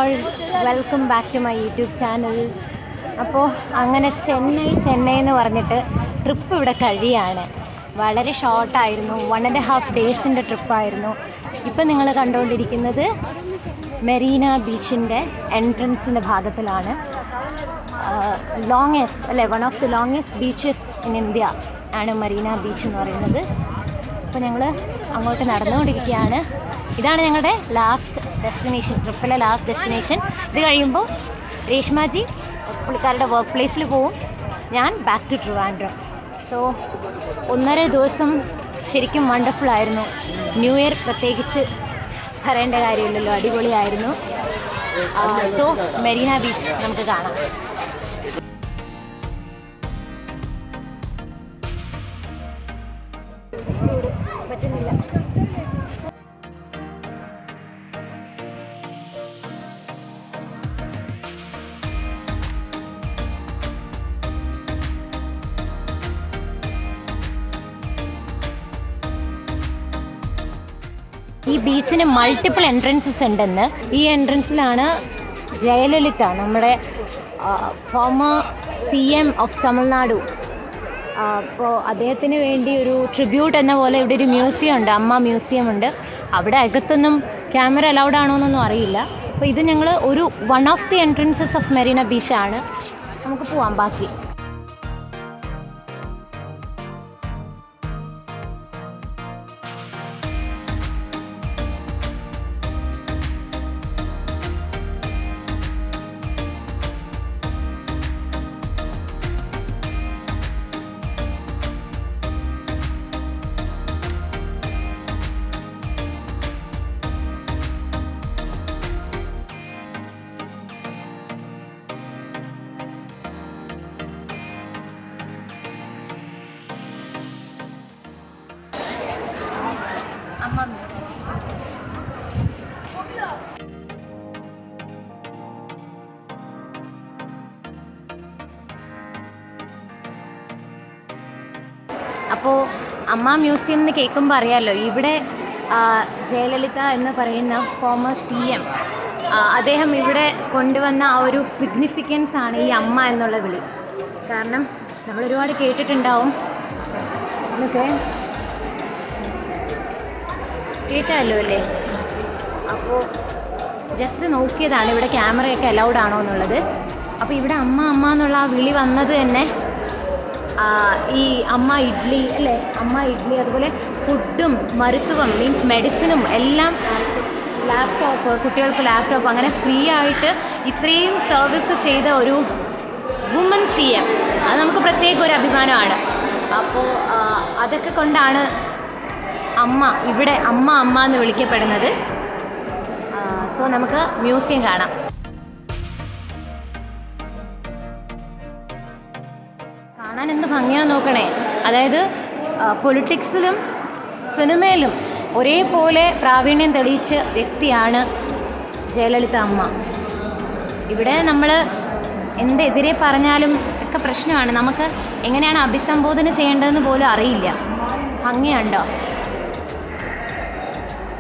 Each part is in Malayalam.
all, welcome back to my YouTube channel. അപ്പോൾ അങ്ങനെ ചെന്നൈ എന്ന് പറഞ്ഞിട്ട് ട്രിപ്പ് ഇവിടെ കഴിയാണ്. വളരെ ഷോർട്ടായിരുന്നു, 1.5 ഡേയ്സിൻ്റെ ട്രിപ്പായിരുന്നു. ഇപ്പം നിങ്ങൾ കണ്ടുകൊണ്ടിരിക്കുന്നത് മെറീന ബീച്ചിൻ്റെ എൻട്രൻസിൻ്റെ ഭാഗത്തിലാണ്. ലോങ്ങസ്റ്റ് അല്ലേ, one of the longest beaches in India ആണ് മറീന ബീച്ച് എന്ന് പറയുന്നത്. അപ്പോൾ ഞങ്ങൾ അങ്ങോട്ട് നടന്നുകൊണ്ടിരിക്കുകയാണ്. ഇതാണ് ഞങ്ങളുടെ ലാസ്റ്റ് ഡെസ്റ്റിനേഷൻ, ട്രിപ്പിലെ ലാസ്റ്റ് ഡെസ്റ്റിനേഷൻ. ഇത് കഴിയുമ്പോൾ രേഷ്മാജി പുള്ളിക്കാരുടെ വർക്ക് പ്ലേസിൽ പോവും, ഞാൻ ബാക്ക് ടു ട്രിവാൻഡ്രം. സോ 1.5 ദിവസം ശരിക്കും വണ്ടർഫുള്ളായിരുന്നു. ന്യൂ ഇയർ പ്രത്യേകിച്ച് പറയേണ്ട കാര്യമില്ലല്ലോ, അടിപൊളിയായിരുന്നു. സോ മെറീന ബീച്ച് നമുക്ക് കാണാം. പറ്റുന്നില്ല. ഈ ബീച്ചിന് മൾട്ടിപ്പിൾ എൻട്രൻസസ് ഉണ്ടെന്ന്. ഈ എൻട്രൻസിലാണ് ജയലളിത, നമ്മുടെ ഫോമർ CM ഓഫ് തമിഴ്നാടു, അപ്പോൾ അദ്ദേഹത്തിന് വേണ്ടി ഒരു ട്രിബ്യൂട്ട് എന്ന പോലെ ഇവിടെ ഒരു മ്യൂസിയം ഉണ്ട്, അമ്മ മ്യൂസിയം ഉണ്ട്. അവിടെ അകത്തൊന്നും ക്യാമറ അലൗഡ് ആണോ എന്നൊന്നും അറിയില്ല. അപ്പോൾ ഇത് ഞങ്ങൾ ഒരു one of the entrances of Marina ബീച്ചാണ്. നമുക്ക് പോവാം ബാക്കി. അപ്പോൾ അമ്മ മ്യൂസിയം എന്ന് കേൾക്കുമ്പോൾ അറിയാമല്ലോ, ഇവിടെ ജയലളിത എന്ന് പറയുന്ന ഫോമർ CM, അദ്ദേഹം ഇവിടെ കൊണ്ടുവന്ന ആ ഒരു സിഗ്നിഫിക്കൻസ് ആണ് ഈ അമ്മ എന്നുള്ള വിളി. കാരണം നമ്മളൊരുപാട് കേട്ടിട്ടുണ്ടാവും, എന്നൊക്കെ കേട്ടാലോ അല്ലേ. അപ്പോൾ ജസ്റ്റ് നോക്കിയതാണ് ഇവിടെ ക്യാമറയൊക്കെ അലൗഡ് ആണോ എന്നുള്ളത്. അപ്പോൾ ഇവിടെ അമ്മ എന്നുള്ള ആ വിളി വന്നത് തന്നെ ഈ അമ്മ ഇഡ്ഡലി അല്ലേ, അമ്മ ഇഡ്ഡലി, അതുപോലെ ഫുഡും മരുത്തുവം മീൻസ് മെഡിസിനും എല്ലാം, ലാപ്ടോപ്പ്, കുട്ടികൾക്ക് ലാപ്ടോപ്പ്, അങ്ങനെ ഫ്രീ ആയിട്ട് ഇത്രയും സർവീസ് ചെയ്ത ഒരു വുമൻ CM, അത് നമുക്ക് പ്രത്യേക ഒരു അഭിമാനമാണ്. അപ്പോൾ അതൊക്കെ കൊണ്ടാണ് അമ്മ ഇവിടെ അമ്മ എന്ന് വിളിക്കപ്പെടുന്നത്. സോ നമുക്ക് മ്യൂസിയം കാണാം. കാണാൻ എന്ത് ഭംഗിയാന്ന് നോക്കണേ. അതായത് പൊളിറ്റിക്സിലും സിനിമയിലും ഒരേപോലെ പ്രാവീണ്യം തെളിയിച്ച വ്യക്തിയാണ് ജയലളിത അമ്മ. ഇവിടെ നമ്മൾ എന്തെതിരെ പറഞ്ഞാലും ഒക്കെ പ്രശ്നമാണ്, നമുക്ക് എങ്ങനെയാണ് അഭിസംബോധന ചെയ്യേണ്ടതെന്ന് പോലും അറിയില്ല. ഭംഗിയുണ്ടോ?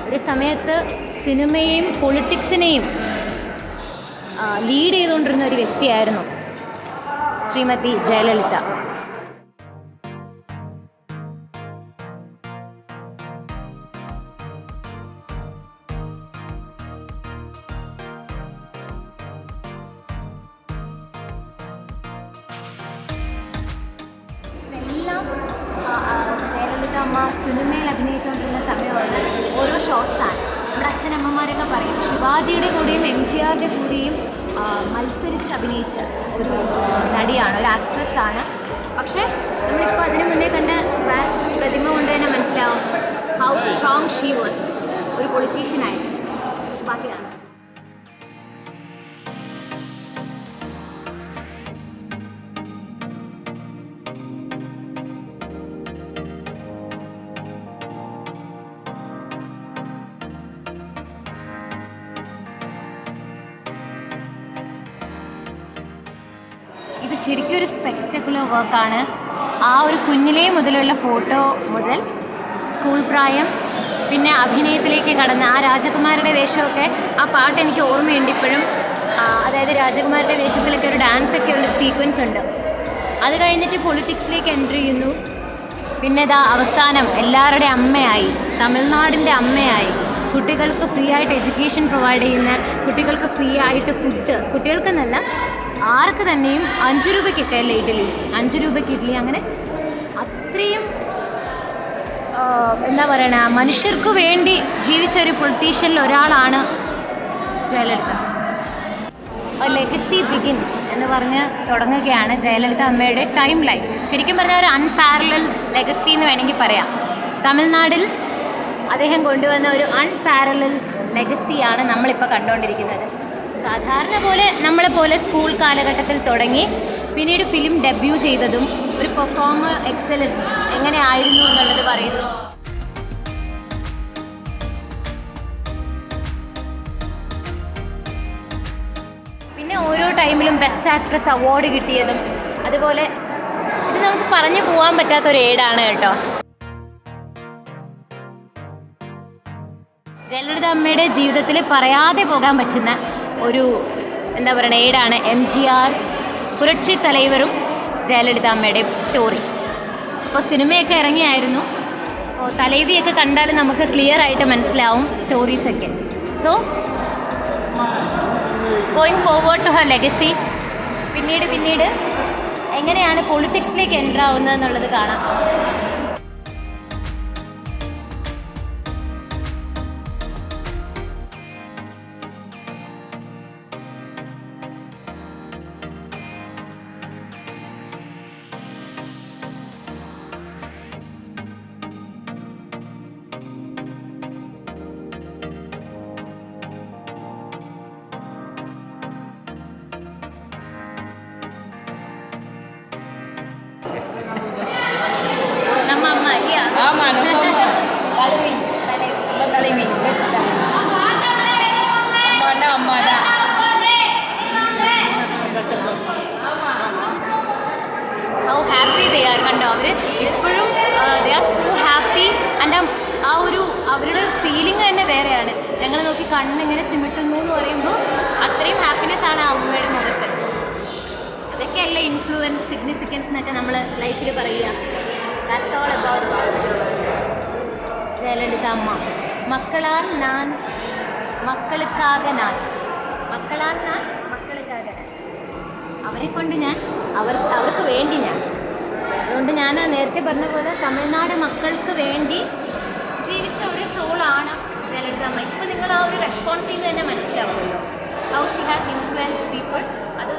ഒരു സമയത്ത് സിനിമയെയും പൊളിറ്റിക്സിനെയും ലീഡ് ചെയ്തുകൊണ്ടിരുന്ന ഒരു വ്യക്തിയായിരുന്നു ശ്രീമതി ജയലളിത. എല്ലാം ജയലളിത അമ്മ സിനിമയിൽ അഭിനയിച്ചുകൊണ്ടിരുന്ന സമയമുള്ള ഓരോ ഷോട്ട്സാണ്. നമ്മുടെ അച്ഛനമ്മമാരൊക്കെ പറയും, ശിവാജിയുടെ കൂടെയും MGRയുടെ കൂടെയും മത്സരിച്ച് അഭിനയിച്ച ഒരു നടിയാണ്, ഒരു ആക്ട്രസ്സാണ്. പക്ഷേ നമ്മളിപ്പോൾ അതിന് മുന്നേ കണ്ട വാക്സ് പ്രതിമ കൊണ്ട് തന്നെ മനസ്സിലാവും ഹൗ സ്ട്രോങ് ഷീ വാസ്, ഒരു പൊളിറ്റീഷ്യനായിരുന്നു. ബാക്കിയാണ് ഇത് ശരിക്കും ഒരു സ്പെക്ടക്കുലർ വർക്കാണ്. ആ ഒരു കുഞ്ഞിലേ മുതലുള്ള ഫോട്ടോ മുതൽ സ്കൂൾ പ്രായം, പിന്നെ അഭിനയത്തിലേക്ക് കടന്ന് ആ രാജകുമാരുടെ വേഷമൊക്കെ, ആ പാട്ട് എനിക്ക് ഓർമ്മയുണ്ട് ഇപ്പോഴും. അതായത് രാജകുമാരുടെ വേഷത്തിലൊക്കെ ഒരു ഡാൻസൊക്കെ ഉള്ള സീക്വൻസ് ഉണ്ട്. അത് കഴിഞ്ഞിട്ട് പൊളിറ്റിക്സിലേക്ക് എൻട്രി ചെയ്യുന്നു. പിന്നെ ഇതാ അവസാനം എല്ലാവരുടെ അമ്മയായി, തമിഴ്നാടിൻ്റെ അമ്മയായി, കുട്ടികൾക്ക് ഫ്രീ ആയിട്ട് എഡ്യൂക്കേഷൻ പ്രൊവൈഡ് ചെയ്യുന്ന, കുട്ടികൾക്ക് ഫ്രീ ആയിട്ട് ഫുഡ്, കുട്ടികൾക്കെന്നല്ല ആർക്ക് തന്നെയും 5 രൂപയ്ക്കൊക്കെ അല്ലേ ഇഡ്ഡലി, 5 രൂപയ്ക്ക് ഇഡ്ഡലി. അങ്ങനെ അത്രയും എന്താ പറയണ, മനുഷ്യർക്ക് വേണ്ടി ജീവിച്ച ഒരു പൊളിറ്റീഷ്യനിൽ ഒരാളാണ് ജയലളിത. ലെഗസി ബിഗിൻസ് എന്ന് പറഞ്ഞ് തുടങ്ങുകയാണ് ജയലളിത അമ്മയുടെ ടൈം ലൈൻ. ശരിക്കും പറഞ്ഞാൽ ഒരു അൺപാരലൽഡ് ലെഗസി എന്ന് വേണമെങ്കിൽ പറയാം. തമിഴ്നാടിൽ അദ്ദേഹം കൊണ്ടുവന്ന ഒരു അൺപാരലൽഡ് ലെഗസിയാണ് നമ്മളിപ്പോൾ കണ്ടുകൊണ്ടിരിക്കുന്നത്. സാധാരണ പോലെ നമ്മളെപ്പോലെ സ്കൂൾ കാലഘട്ടത്തിൽ തുടങ്ങി പിന്നീട് ഫിലിം ഡെബ്യൂ ചെയ്തതും ഒരു പെർഫോമർ എക്സലൻസ് എങ്ങനെ ആയിരുന്നു എന്നുള്ളത് പറയുന്നു. പിന്നെ ഓരോ ടൈമിലും ബെസ്റ്റ് ആക്ട്രസ് അവാർഡ് കിട്ടിയതും, അതുപോലെ ഇത് നമുക്ക് പറഞ്ഞു പോകാൻ പറ്റാത്തൊരു ഏടാണ് കേട്ടോ. ജയലളിത അമ്മയുടെ ജീവിതത്തിൽ പറയാതെ പോകാൻ പറ്റുന്ന ഒരു എന്താ പറയുക ഏടാണ് MGR പുരട്சி തലൈവരും ജയലളിത അമ്മയുടെ സ്റ്റോറി. അപ്പോൾ സിനിമയൊക്കെ ഇറങ്ങിയായിരുന്നു. അപ്പോൾ തലൈവിയൊക്കെ കണ്ടാൽ നമുക്ക് ക്ലിയർ ആയിട്ട് മനസ്സിലാവും സ്റ്റോറീസൊക്കെ. So going forward to her legacy. പിന്നീട് എങ്ങനെയാണ് പൊളിറ്റിക്സിലേക്ക് എൻ്റർ ആവുന്നത് എന്നുള്ളത് കാണാം. How happy they are കണ്ടോ, അവർ ഇപ്പോഴും they are so happy. And ആ ഒരു അവരുടെ ഫീലിംഗ് തന്നെ വേറെയാണ്. ഞങ്ങൾ നോക്കി കണ്ണിങ്ങനെ ചിമിട്ടുന്നു എന്ന് പറയുമ്പോൾ അത്രയും ഹാപ്പിനെസ് ആണ് ആ അമ്മയുടെ മുഖത്ത്. അതൊക്കെയല്ല ഇൻഫ്ലുവൻസ്, സിഗ്നിഫിക്കൻസ് എന്നൊക്കെ നമ്മൾ ലൈഫിൽ പറയുക. ദാറ്റ്സ് ഓൾ അബൌട്ട് ജയലളിത അമ്മ. മക്കളാൽ ഞാൻ, മക്കൾക്കാക ഞാൻ, മക്കളാൽ ഞാൻ, മക്കൾക്കാക ഞാൻ. അവരെ കൊണ്ട് ഞാൻ, അവർക്ക് വേണ്ടി ഞാൻ. അതുകൊണ്ട് ഞാൻ നേരത്തെ പറഞ്ഞ പോലെ തമിഴ്നാട് മക്കൾക്ക് വേണ്ടി ജീവിച്ച ഒരു സോളാണ് ജയലളിത അമ്മ. ഇപ്പം നിങ്ങൾ ആ ഒരു റെസ്പോൺസിൽ നിന്ന് തന്നെ മനസ്സിലാവുമല്ലോ how she has influence people. അത്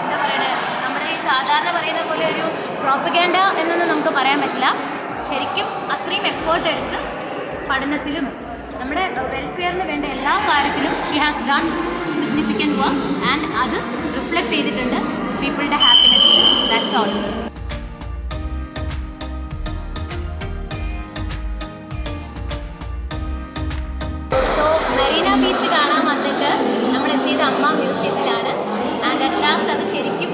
എന്താ പറയണേ, നമ്മുടെ ഈ സാധാരണ പറയുന്ന പോലെ ഒരു പ്രോപ്പഗാൻഡ എന്നൊന്നും നമുക്ക് പറയാൻ പറ്റില്ല. ശരിക്കും അത്രയും എഫേർട്ട് എടുത്ത് പഠനത്തിലും നമ്മുടെ വെൽഫെയറിന് വേണ്ട എല്ലാ കാര്യത്തിലും she has done significant works and അത് റിഫ്ലക്റ്റ് ചെയ്തിട്ടുണ്ട് പീപ്പിളുടെ happiness. That's all. So Marina beach കാണാൻ വന്നിട്ട് നമ്മൾ എത്തിയത് അമ്മ മ്യൂസിയത്തിലാണ്. ആൻഡ് അറ്റ് ലാസ്റ്റ് അത് ശരിക്കും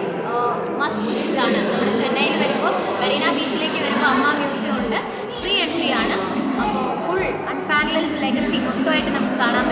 മസ്റ്റ് വിസിറ്റാണ്. നമ്മൾ ചെന്നൈയിൽ വരുമ്പോൾ മെറീന ബീച്ചിലേക്ക് വരുമ്പോൾ അമ്മ മ്യൂസിയം ഉണ്ട്, ഫ്രീ എൻട്രി ആണ്. അപ്പോൾ ഫുൾ അൺപാരലൽഡ് ലെഗസി മൊത്തമായിട്ട് നമുക്ക് കാണാൻ